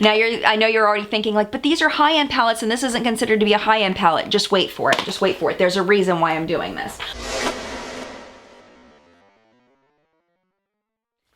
Now I know you're already thinking like, but these are high-end palettes and this isn't considered to be a high-end palette. Just wait for it. Just wait for it. There's a reason why I'm doing this.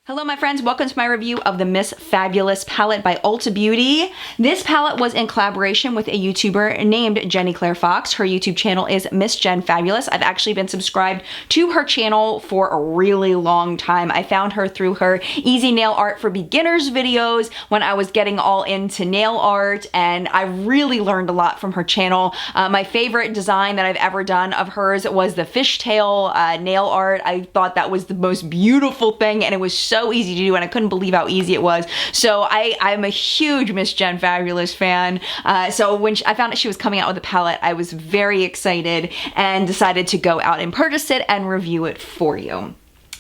Hello my friends, welcome to my review of the MissFabulous palette by Ulta Beauty. This palette was in collaboration with a YouTuber named Jenny Claire Fox. Her YouTube channel is MissJenFabulous. I've actually been subscribed to her channel for a really long time. I found her through her Easy Nail Art for Beginners videos when I was getting all into nail art, and I really learned a lot from her channel. My favorite design that I've ever done of hers was the fishtail nail art. I thought that was the most beautiful thing, and it was so easy to do, and I couldn't believe how easy it was. So I'm a huge MissJenFabulous fan. So when I found out she was coming out with a palette, I was very excited and decided to go out and purchase it and review it for you.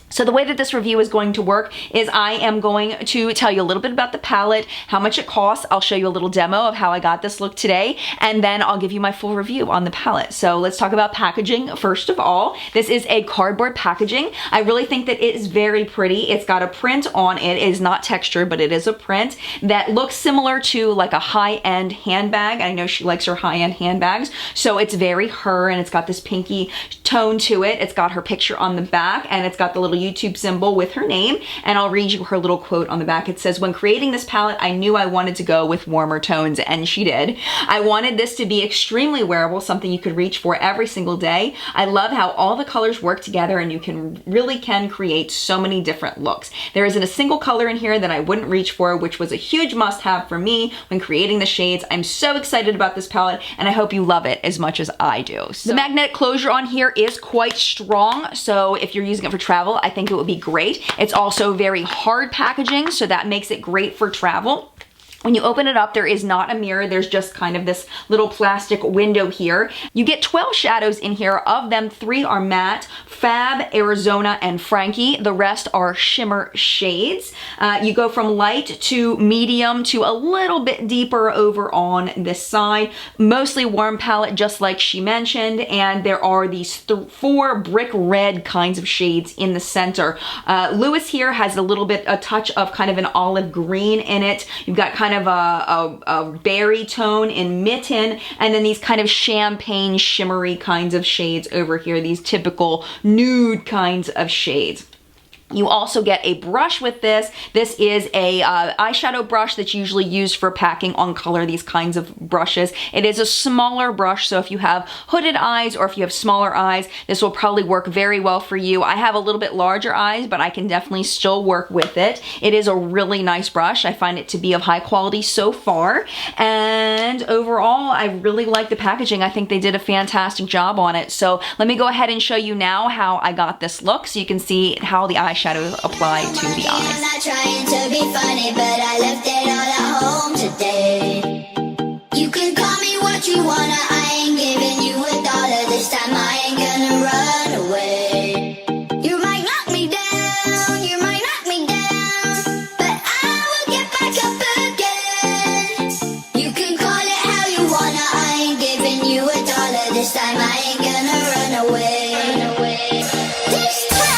So the way that this review is going to work is I am going to tell you a little bit about the palette, how much it costs. I'll show you a little demo of how I got this look today, and then I'll give you my full review on the palette. So let's talk about packaging first of all. This is a cardboard packaging. I really think that it is very pretty. It's got a print on it. It is not textured, but it is a print that looks similar to like a high-end handbag. I know she likes her high-end handbags, so it's very her, and it's got this pinky tone to it. It's got her picture on the back, and it's got the little YouTube symbol with her name, and I'll read you her little quote on the back. It says, "When creating this palette, I knew I wanted to go with warmer tones," and she did. "I wanted this to be extremely wearable, something you could reach for every single day. I love how all the colors work together and you can really create so many different looks. There isn't a single color in here that I wouldn't reach for, which was a huge must-have for me when creating the shades. I'm so excited about this palette, and I hope you love it as much as I do." So, the magnetic closure on here is quite strong, so if you're using it for travel, I think it would be great. It's also very hard packaging, so that makes it great for travel. When you open it up, there is not a mirror. There's just kind of this little plastic window here. You get 12 shadows in here. Of them, 3 are matte: Fab, Arizona, and Frankie. The rest are shimmer shades. You go from light to medium to a little bit deeper over on this side. Mostly warm palette, just like she mentioned, and there are these 4 brick red kinds of shades in the center. Lewis here has a touch of kind of an olive green in it. You've got kind of a berry tone in Mitten, and then these kind of champagne shimmery kinds of shades over here, these typical nude kinds of shades. You also get a brush with this. This is a eyeshadow brush that's usually used for packing on color, these kinds of brushes. It is a smaller brush, so if you have hooded eyes or if you have smaller eyes, this will probably work very well for you. I have a little bit larger eyes, but I can definitely still work with it. It is a really nice brush. I find it to be of high quality so far, and overall, I really like the packaging. I think they did a fantastic job on it. So let me go ahead and show you now how I got this look, so you can see how the eyeshadows apply to the eyes. I'm not trying to be funny, but I left it all at home today. You can call me what you wanna, I ain't giving you $1 this time. I ain't gonna run away. You might knock me down, you might knock me down, but I will get back up again. You can call it how you wanna, I ain't giving you $1 this time. I ain't gonna run away. This time.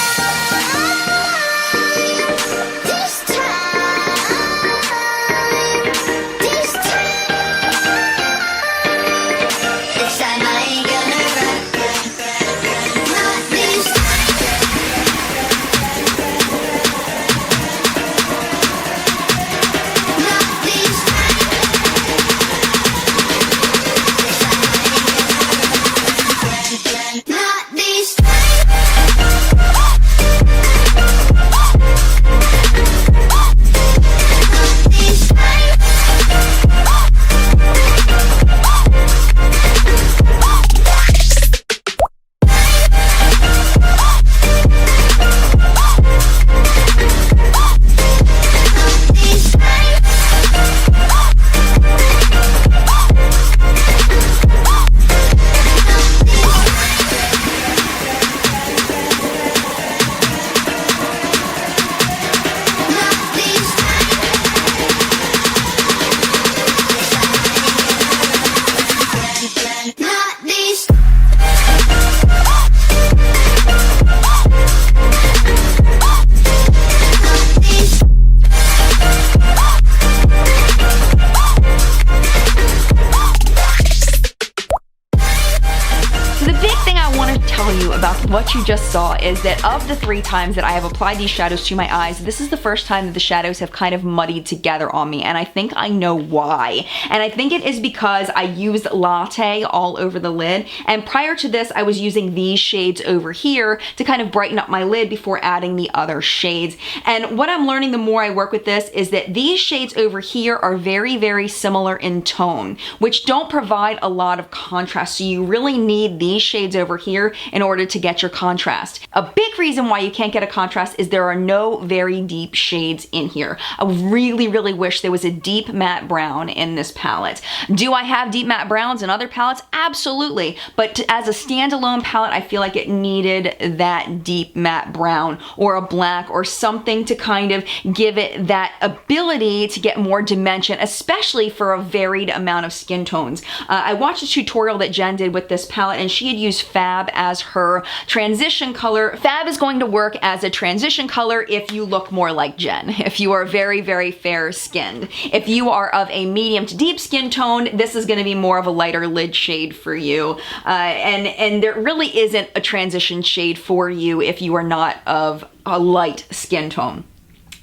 What you just saw is that of the 3 times that I have applied these shadows to my eyes, this is the first time that the shadows have kind of muddied together on me, and I think I know why. And I think it is because I used Latte all over the lid, and prior to this I was using these shades over here to kind of brighten up my lid before adding the other shades. And what I'm learning the more I work with this is that these shades over here are very, very similar in tone, which don't provide a lot of contrast, so you really need these shades over here in order to get your contrast. A big reason why you can't get a contrast is there are no very deep shades in here. I really, really wish there was a deep matte brown in this palette. Do I have deep matte browns in other palettes? Absolutely, but as a standalone palette, I feel like it needed that deep matte brown or a black or something to kind of give it that ability to get more dimension, especially for a varied amount of skin tones. I watched a tutorial that Jen did with this palette, and she had used Fab as her transition color. Fab is going to work as a transition color if you look more like Jen, if you are very, very fair skinned. If you are of a medium to deep skin tone, this is going to be more of a lighter lid shade for you. And there really isn't a transition shade for you if you are not of a light skin tone.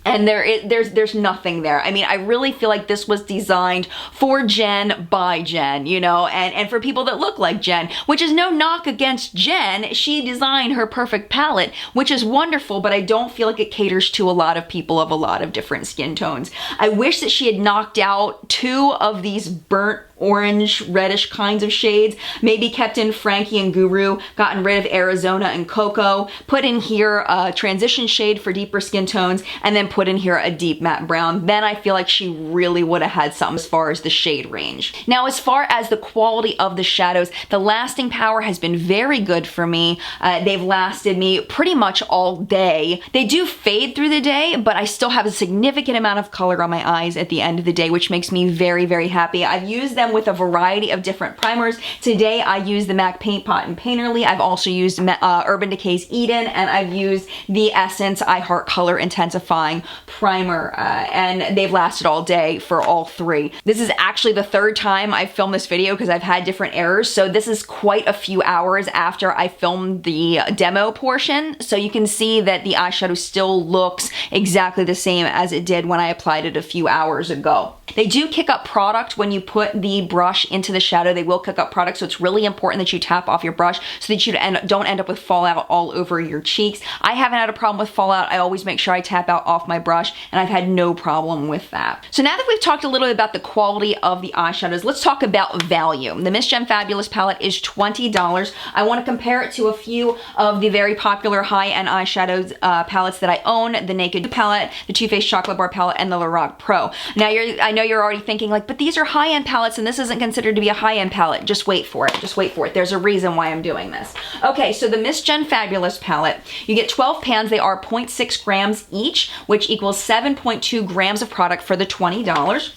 And there's nothing there. I mean, I really feel like this was designed for Jen by Jen, you know, and for people that look like Jen, which is no knock against Jen. She designed her perfect palette, which is wonderful, but I don't feel like it caters to a lot of people of a lot of different skin tones. I wish that she had knocked out 2 of these burnt orange, reddish kinds of shades, maybe kept in Frankie and Guru, gotten rid of Arizona and Cocoa, put in here a transition shade for deeper skin tones, and then put in here a deep matte brown. Then I feel like she really would have had something as far as the shade range. Now, as far as the quality of the shadows, the lasting power has been very good for me. They've lasted me pretty much all day. They do fade through the day, but I still have a significant amount of color on my eyes at the end of the day, which makes me very, very happy. I've used them with a variety of different primers. Today I used the MAC Paint Pot and Painterly. I've also used Urban Decay's Eden, and I've used the Essence I Heart Color Intensifying Primer, and they've lasted all day for all 3. This is actually the 3rd time I've filmed this video because I've had different errors, so this is quite a few hours after I filmed the demo portion, so you can see that the eyeshadow still looks exactly the same as it did when I applied it a few hours ago. They do kick up product when you put the brush into the shadow. They will kick up product, so it's really important that you tap off your brush so that you don't end up with fallout all over your cheeks. I haven't had a problem with fallout. I always make sure I tap out off my brush, and I've had no problem with that. So now that we've talked a little bit about the quality of the eyeshadows, let's talk about value. The MissJenFabulous palette is $20. I want to compare it to a few of the very popular high-end eyeshadows palettes that I own, the Naked palette, the Too Faced Chocolate Bar palette, and the Lorac Pro. Now, I know you're already thinking like, but these are high-end palettes and this isn't considered to be a high-end palette. Just wait for it. Just wait for it. There's a reason why I'm doing this. Okay, so the MissJenFabulous palette, you get 12 pans. They are 0.6 grams each, which equals 7.2 grams of product for the $20.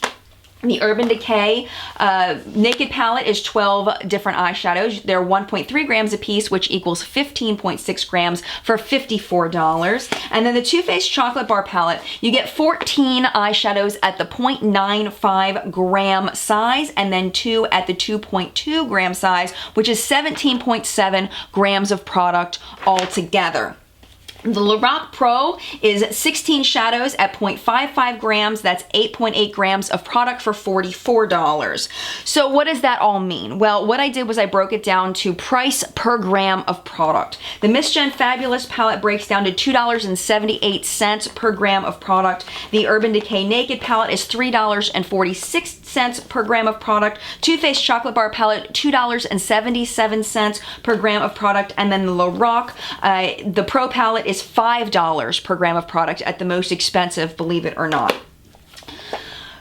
The Urban Decay Naked palette is 12 different eyeshadows. They're 1.3 grams a piece, which equals 15.6 grams for $54. And then the Too Faced Chocolate Bar palette, you get 14 eyeshadows at the 0.95 gram size, and then 2 at the 2.2 gram size, which is 17.7 grams of product altogether. The Lorac Pro is 16 shadows at 0.55 grams. That's 8.8 grams of product for $44. So what does that all mean? Well, what I did was I broke it down to price per gram of product. The MissJenFabulous palette breaks down to $2.78 per gram of product. The Urban Decay Naked palette is $3.46 per gram of product. Too Faced Chocolate Bar palette, $2.77 per gram of product. And then the Lorac, the Pro palette is $5 per gram of product at the most expensive, believe it or not.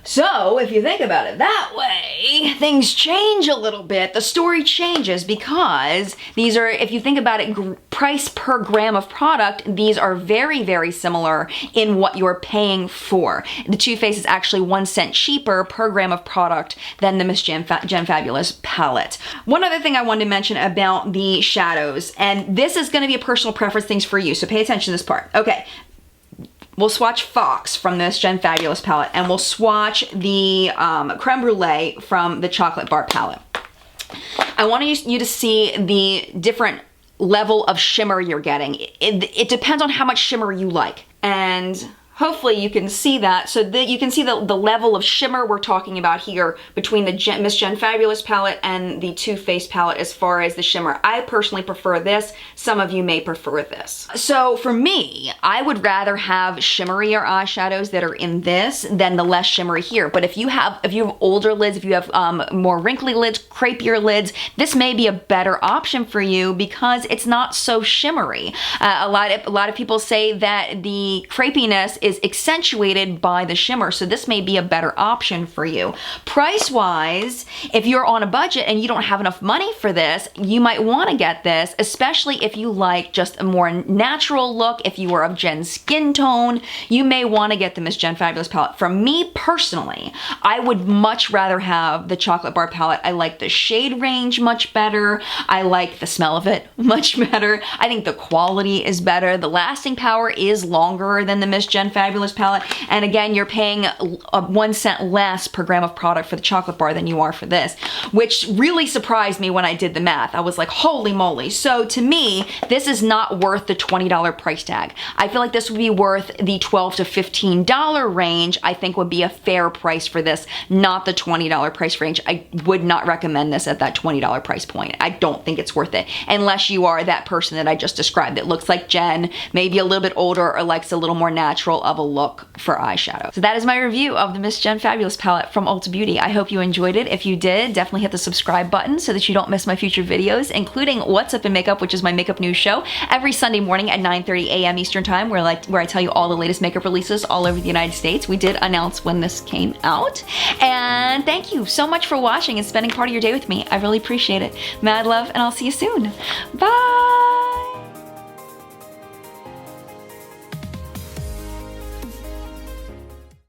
So if you think about it that way, things change a little bit. The story changes because these are, if you think about it, price per gram of product, these are very, very similar in what you're paying for. The Too Faced is actually 1 cent cheaper per gram of product than the MissJenFabulous palette. One other thing I wanted to mention about the shadows, and this is going to be a personal preference thing for you, so pay attention to this part. Okay. We'll swatch Fox from the MissJenFabulous palette, and we'll swatch the Creme Brulee from the Chocolate Bar palette. I want you to see the different level of shimmer you're getting. It depends on how much shimmer you like. And hopefully you can see that, so that you can see the level of shimmer we're talking about here between the MissJenFabulous palette and the Too Faced palette as far as the shimmer. I personally prefer this. Some of you may prefer this. So for me, I would rather have shimmerier eyeshadows that are in this than the less shimmery here. But if you have older lids, if you have more wrinkly lids, crepier lids, this may be a better option for you because it's not so shimmery. A lot of people say that the crepiness is accentuated by the shimmer, so this may be a better option for you. Price-wise, if you're on a budget and you don't have enough money for this, you might want to get this, especially if you like just a more natural look. If you are of Jen's skin tone, you may want to get the MissJenFabulous palette. For me personally, I would much rather have the chocolate bar palette. I like the shade range much better. I like the smell of it much better. I think the quality is better. The lasting power is longer than the MissJenFabulous palette, and again, you're paying 1 cent less per gram of product for the chocolate bar than you are for this, which really surprised me when I did the math. I was like, holy moly. So to me, this is not worth the $20 price tag. I feel like this would be worth the $12 to $15 range. I think would be a fair price for this, not the $20 price range. I would not recommend this at that $20 price point. I don't think it's worth it, unless you are that person that I just described that looks like Jen, maybe a little bit older or likes a little more natural of a look for eyeshadow. So that is my review of the MissJenFabulous palette from Ulta Beauty. I hope you enjoyed it. If you did, definitely hit the subscribe button so that you don't miss my future videos, including What's Up in Makeup, which is my makeup news show every Sunday morning at 9:30 a.m. Eastern Time, where I tell you all the latest makeup releases all over the United States. We did announce when this came out. And thank you so much for watching and spending part of your day with me. I really appreciate it. Mad love, and I'll see you soon. Bye!